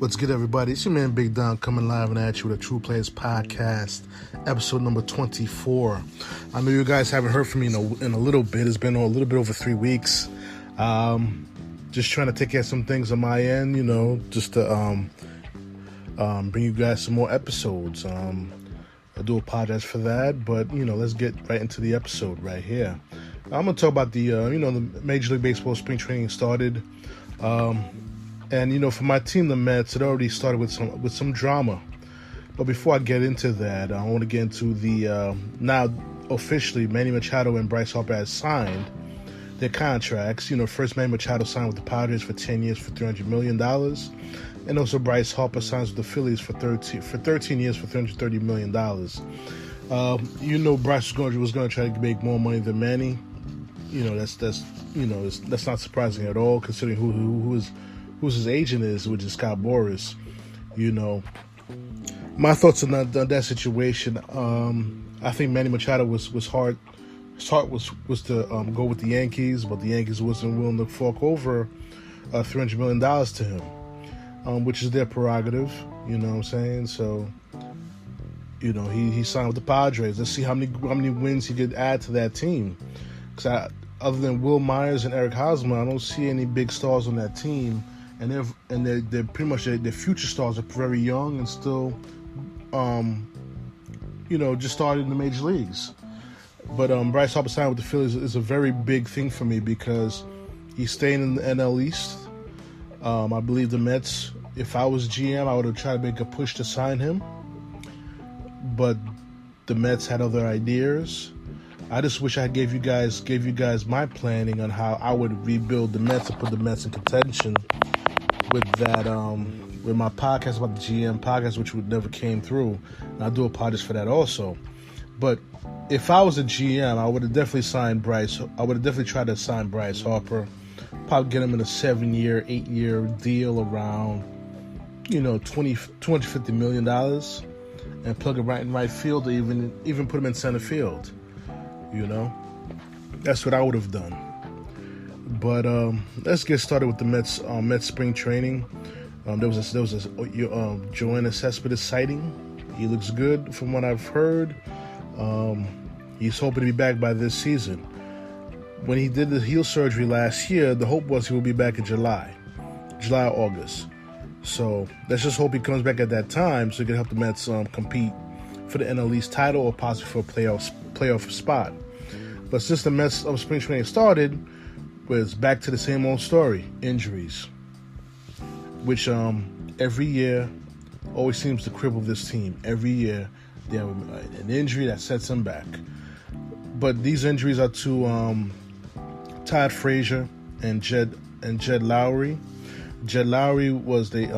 What's good, everybody? It's your man Big Don coming live and at you with a True Players Podcast, episode number 24. I know you guys haven't heard from me in a little bit. It's been a little bit over 3 weeks. Just trying to take care of some things on my end, just to bring you guys some more episodes. I do apologize for that, but let's get right into the episode right here. I'm gonna talk about the Major League Baseball spring training started. And for my team, the Mets, it already started with some drama. But before I get into that, I want to get into the now officially Manny Machado and Bryce Harper has signed their contracts. First Manny Machado signed with the Padres for 10 years for $300 million, and also Bryce Harper signs with the Phillies for 13 years for $330 million. Bryce was going to try to make more money than Manny. That's not surprising at all, considering who his agent is, which is Scott Boras. My thoughts on that situation. I think Manny Machado was hard. His heart was to go with the Yankees, but the Yankees wasn't willing to fork over $300 million to him, which is their prerogative. You know what I'm saying? So, he signed with the Padres. Let's see how many wins he could add to that team. Because other than Will Myers and Eric Hosmer, I don't see any big stars on that team. And they're pretty much their future stars are very young and still, just started in the major leagues. But Bryce Harper signing with the Phillies is a very big thing for me because he's staying in the NL East. I believe the Mets, if I was GM, I would have tried to make a push to sign him. But the Mets had other ideas. I just wish I gave you guys my planning on how I would rebuild the Mets and put the Mets in contention with that, with my podcast about the GM podcast, which never came through. And I do apologize for that also. But if I was a GM, I would have definitely signed Bryce. I would have definitely tried to sign Bryce Harper. Probably get him in a 7-year, 8-year deal around, $250 million, and plug him right in right field, or even put him in center field. That's what I would have done. But let's get started with the Mets spring training. There was a Joanna Cespedes sighting. He looks good from what I've heard. He's hoping to be back by this season. When he did the heel surgery last year, the hope was he would be back in July or August. So let's just hope he comes back at that time so he can help the Mets compete for the NL East title or possibly for a playoff spot. But since the Mets spring training started, was back to the same old story: injuries, which every year always seems to cripple this team. Every year they have an injury that sets them back. But these injuries are to Todd Frazier and Jed Lowry. Jed Lowry was the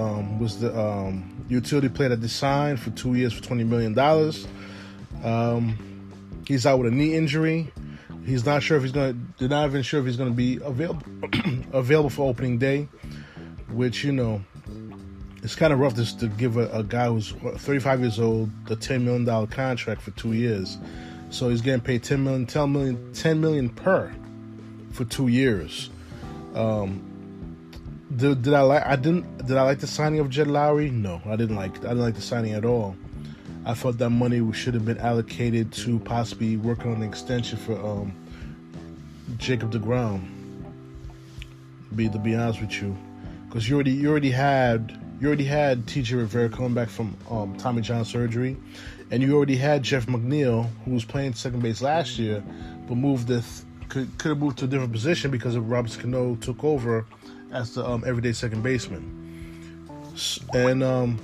utility player that they signed for 2 years for $20 million. He's out with a knee injury. He's not sure if he's they're not even sure if he's going to be available for opening day, which, it's kind of rough just to give a guy who's 35 years old a $10 million contract for 2 years. So he's getting paid $10 million per for 2 years. Did I like the signing of Jed Lowry? No, I didn't like the signing at all. I thought that money should have been allocated to possibly working on an extension for Jacob DeGrom. To be honest with you, because you already had T.J. Rivera coming back from Tommy John surgery, and you already had Jeff McNeil, who was playing second base last year, but could have moved to a different position because of Robinson Cano took over as the everyday second baseman. And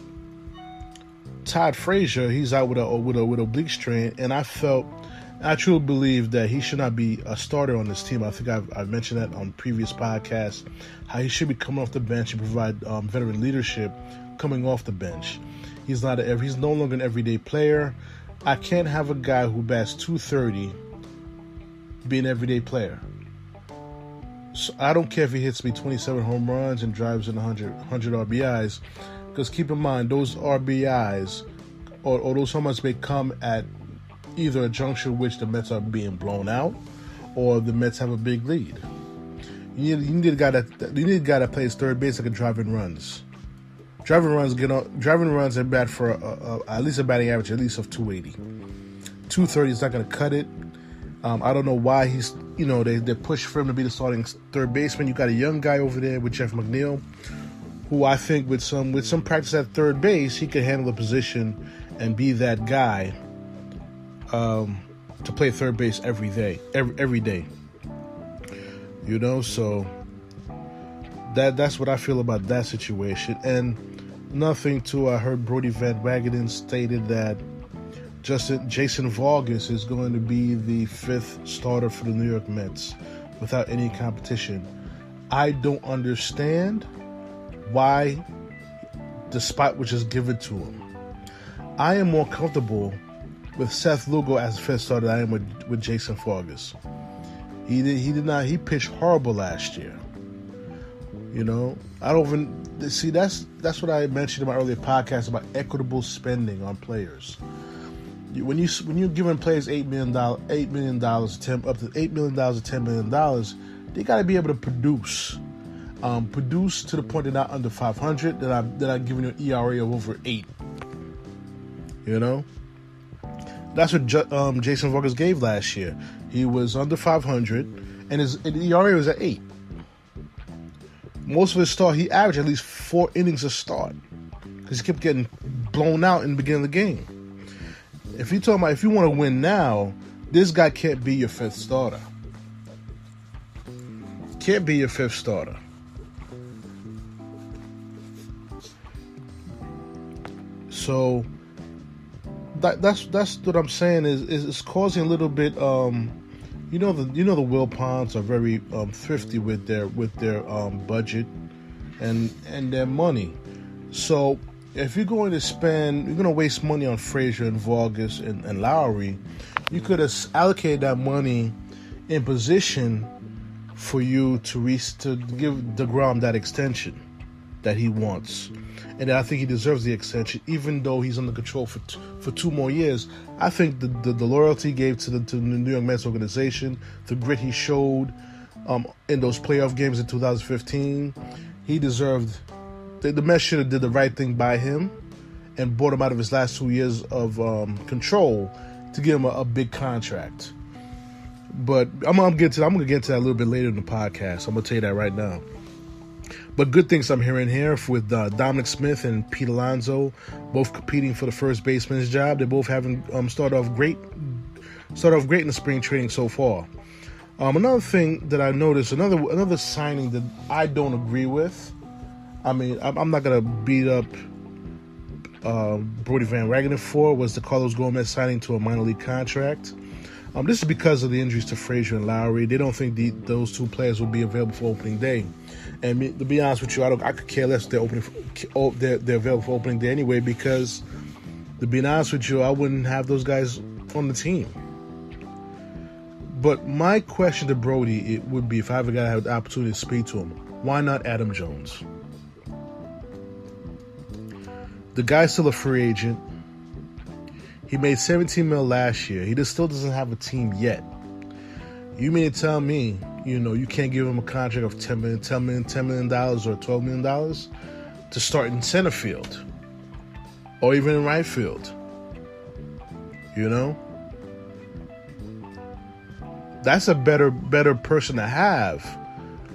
Todd Frazier, he's out with a oblique strain, and I truly believe that he should not be a starter on this team. I think I've mentioned that on previous podcasts, how he should be coming off the bench and provide veteran leadership coming off the bench. He's no longer an everyday player. I can't have a guy who bats .230 be an everyday player. So I don't care if he hits me 27 home runs and drives in 100 RBIs, because keep in mind, those RBIs or those home runs may come at either a juncture in which the Mets are being blown out or the Mets have a big lead. You need a guy that plays third base that can drive in runs. Driving runs at bat for at least a batting average at least of 280. 230 is not going to cut it. I don't know why they push for him to be the starting third baseman. You got a young guy over there with Jeff McNeil, who I think with some practice at third base, he could handle the position and be that guy to play third base every day. So that's what I feel about that situation. And nothing to I heard Brody Van Wagenen stated that Jason Vargas is going to be the fifth starter for the New York Mets without any competition. I don't understand why the spot was just given to him. I am more comfortable with Seth Lugo as fifth starter than I am with Jason Vargas. He pitched horrible last year. I don't even see that's what I mentioned in my earlier podcast about equitable spending on players. When you're giving players $8 million, up to $8 million to $10 million, they got to be able to produce to the point they're not under 500. That I'm giving you an ERA of over 8. That's what Jason Vargas gave last year. He was under 500, and his ERA was at 8. Most of his start, he averaged at least 4 innings a start because he kept getting blown out in the beginning of the game. If you want to win now, this guy can't be your fifth starter. Can't be your fifth starter. So that's what I'm saying is causing a little bit. The Wilpons are very thrifty with their budget and their money. So if you're going to waste money on Frazier and Vargas and Lowry, you could have allocated that money in position for you to give DeGrom that extension that he wants. And I think he deserves the extension, even though he's under control for 2 more years. I think the loyalty he gave to the New York Mets organization, the grit he showed in those playoff games in 2015, he deserved. The Mets should have did the right thing by him and bought him out of his last 2 years of control to give him a big contract. But I'm gonna get to that a little bit later in the podcast. I'm gonna tell you that right now. But good things I'm hearing here with Dominic Smith and Pete Alonso, both competing for the first baseman's job. They're both having started off great in the spring training so far. Another thing that I noticed, another signing that I don't agree with. I mean, I'm not gonna beat up Brody Van Wagenen for was the Carlos Gomez signing to a minor league contract. This is because of the injuries to Frazier and Lowry. They don't think those two players will be available for opening day. And to be honest with you, I could care less if they're available for opening day anyway, because to be honest with you, I wouldn't have those guys on the team. But my question to Brody would be, if I ever got to have the opportunity to speak to him, why not Adam Jones? The guy's still a free agent. He made $17 million last year. He still doesn't have a team yet. You mean to tell me, you can't give him a contract of $10 million or $12 million to start in center field or even in right field? That's a better person to have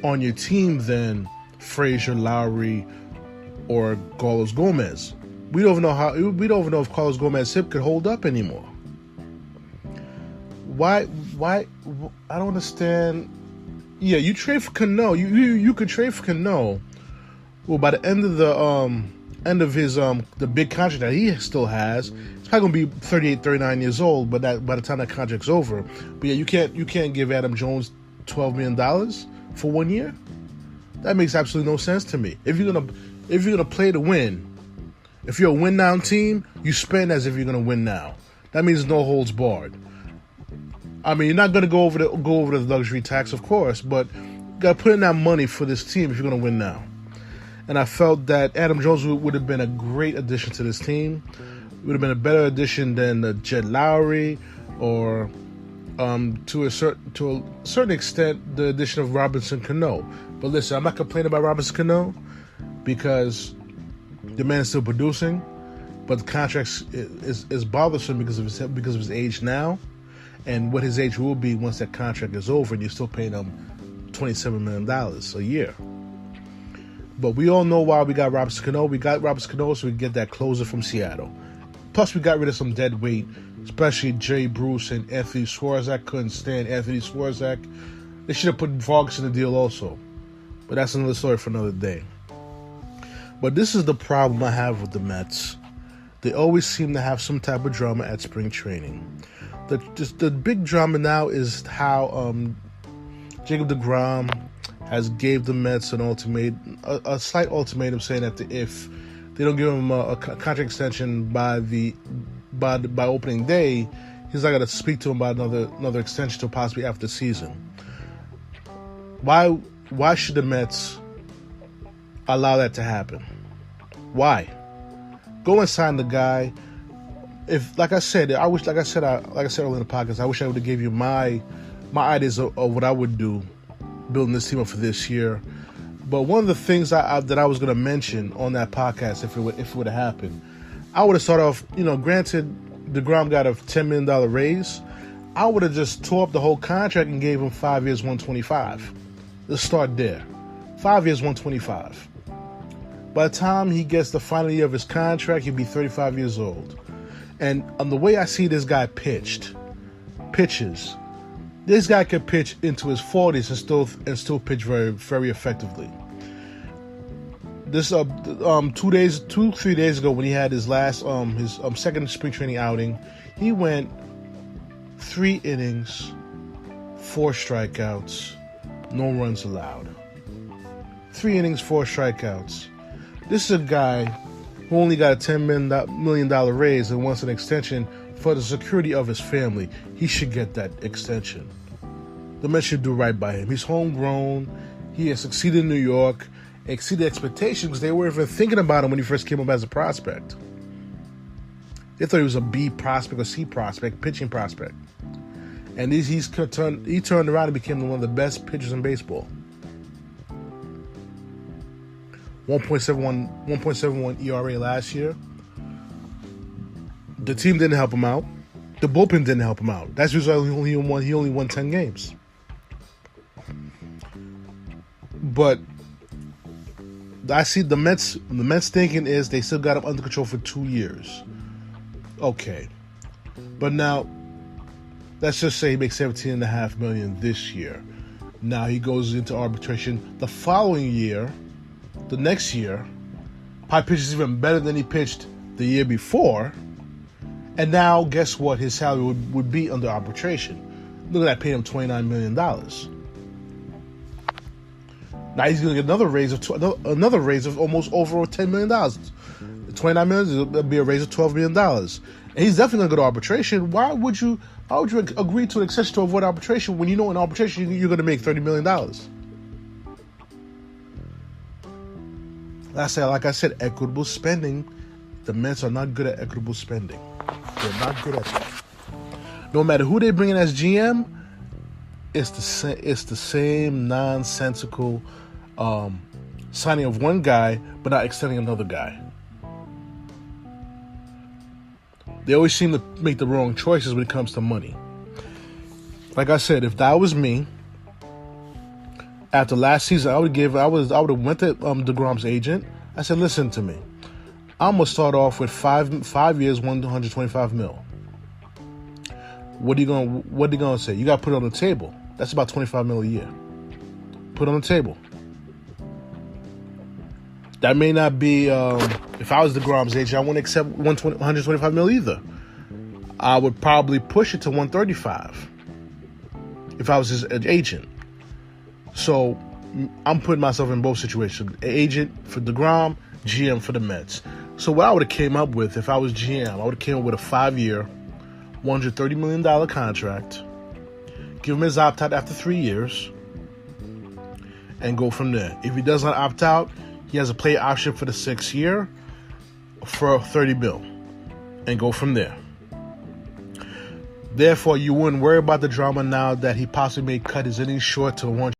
on your team than Frazier, Lowry, or Carlos Gomez. We don't even know if Carlos Gomez's hip could hold up anymore. Why? I don't understand. Yeah, you trade for Cano. You could trade for Cano. Well, by the end of his the big contract that he still has, he's probably gonna be 38, 39 years old. But by the time that contract's over, but yeah, you can't give Adam Jones $12 million for 1 year. That makes absolutely no sense to me. If you're gonna play to win, if you're a win now team, you spend as if you're gonna win now. That means no holds barred. I mean, you're not gonna go over the luxury tax, of course, but you gotta put in that money for this team if you're gonna win now. And I felt that Adam Jones would have been a great addition to this team. Would have been a better addition than Jed Lowry, or to a certain extent the addition of Robinson Cano. But listen, I'm not complaining about Robinson Cano, because The man is still producing, but the contract is bothersome because of his age now, and what his age will be once that contract is over, and you're still paying him $27 million a year. But we all know why we got Robinson Cano. We got Robinson Cano so we can get that closer from Seattle. Plus, we got rid of some dead weight, especially Jay Bruce and Anthony Swarzak. Couldn't stand Anthony Swarzak. They should have put Vargas in the deal also. But that's another story for another day. But this is the problem I have with the Mets. They always seem to have some type of drama at spring training. The big drama now is how Jacob DeGrom has gave the Mets an ultimatum, a slight ultimatum, saying that if they don't give him a contract extension by opening day, he's not going to speak to him about another extension till possibly after the season. Why should the Mets allow that to happen? Why? Go and sign the guy. If, like I said earlier in the podcast, I wish I would have gave you my ideas of what I would do building this team up for this year. But one of the things that I was going to mention on that podcast, if it would have happened, I would have started off. Granted, DeGrom got a $10 million raise. I would have just tore up the whole contract and gave him 5 years, $125. Let's start there. 5 years, $125. By the time he gets the final year of his contract, he'll be 35 years old. And on the way I see this guy pitches, this guy could pitch into his 40s and still pitch very, very effectively. This 3 days ago when he had his last his second spring training outing, he went 3 innings, 4 strikeouts, no runs allowed. 3 innings, 4 strikeouts. This is a guy who only got a $10 million raise and wants an extension for the security of his family. He should get that extension. The Mets should do right by him. He's homegrown. He has succeeded in New York, exceeded expectations because they weren't even thinking about him when he first came up as a prospect. They thought he was a B prospect or C prospect, pitching prospect. And he turned around and became one of the best pitchers in baseball. 1.71 ERA last year. The team didn't help him out. The bullpen didn't help him out. That's usually he only won 10 games. But I see the Mets thinking is they still got him under control for 2 years. Okay. But now, let's just say he makes $17.5 million this year. Now he goes into arbitration the following year. The next year, probably pitches even better than he pitched the year before. And now, guess what? His salary would be under arbitration. Look at that, paying him $29 million. Now he's going to get another raise of almost over $10 million. $29 million will be a raise of $12 million. And he's definitely going to go to arbitration. Why would you agree to an extension to avoid arbitration when you know in arbitration you're going to make $30 million? Like I said, equitable spending. The Mets are not good at equitable spending. They're not good at that. No matter who they bring in as GM, it's the same nonsensical signing of one guy, but not extending another guy. They always seem to make the wrong choices when it comes to money. Like I said, if that was me, after last season, I would have went to DeGrom's agent. I said, listen to me. I'm gonna start off with 5 years, $125 million. What are you gonna say? You gotta put it on the table. That's about $25 million a year. Put it on the table. That may not be. If I was DeGrom's agent, I wouldn't accept $125 million either. I would probably push it to $135 if I was his agent. So I'm putting myself in both situations. Agent for DeGrom, GM for the Mets. So what I would have came up with if I was GM, I would have came up with a 5-year, $130 million contract, give him his opt-out after 3 years, and go from there. If he does not opt out, he has a play option for the 6th year for $30 million, and go from there. Therefore, you wouldn't worry about the drama now that he possibly may cut his innings short to